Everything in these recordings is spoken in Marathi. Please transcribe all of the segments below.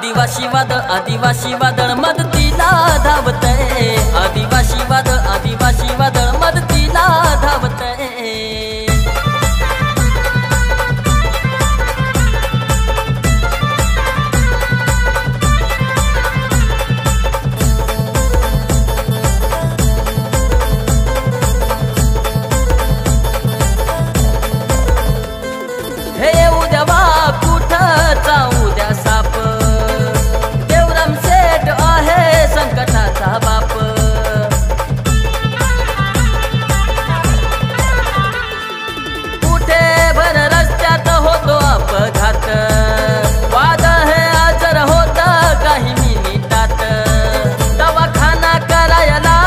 आदिवासी वादळ मदतीला धावतय। आदिवासी वादळ मदतीला धावतय। हे उद्या वा कुठचा उद्या साप, देवराम सेठ आहे संकटाचा बाप। कुठे भर रस्त्यात होतो अपघात, वादळ हे आजर होत काही मिनिटात। दवाखाना करायला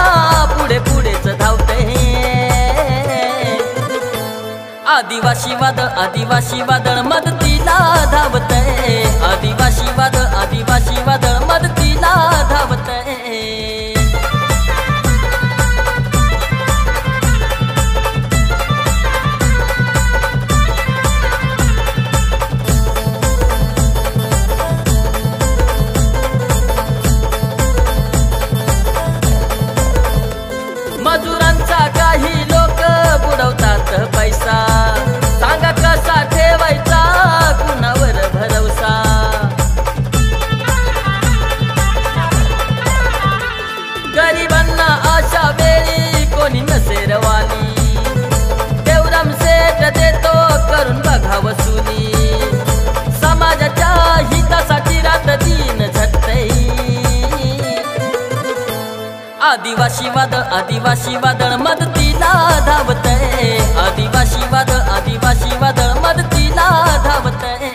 पुढे पुढेच धावते। आदिवासी वादळ मदतीला धावतय। आदिवासी वादळ मदतीला धावतय। मजुरांचा काही लोक बुडवतात पैसा, सांगा कसा ठेवायचा कुणावर भरवसा। गरिबांना अशा वेळी कोणी नसेल वाली, देवराम सेठ देतो करून बघा वसुली। समाजाच्या हितासाठी रात दिन झटतय। आदिवासी वादळ मदतीला धावतय। आदिवासी वादळ मदतीला धावतय।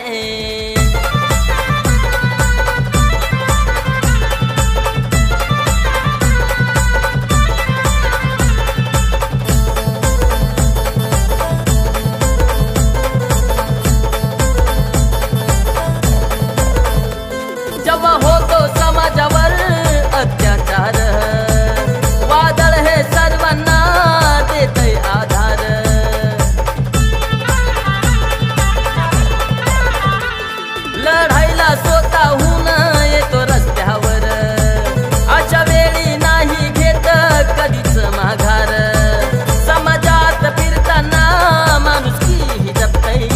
जेव्हा होतो समाजावर अत्याचार, वादळ हे सर्वांना देतय आधार। लढाईला स्वतःहून येतो रस्त्यावर, अशा वेळी नाही घेत कधीच माघार। समाजात फिरताना माणुसकी जपतय।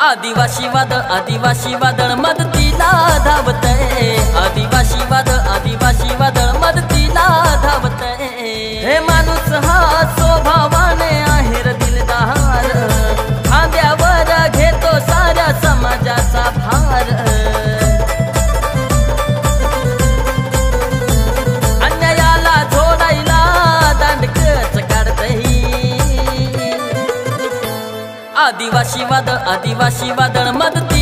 आदिवासी वादळ मदतीला धावतय। आदिवासी वादळ मदतीला धावतय। हे माणूस हा स्वभावाने आहे रे दिलदार, खांद्यावर घेतो साऱ्या समाजाचा भार। अन्यायाला झोडायला दांडकच काढतय। आदिवासी वादळ मदती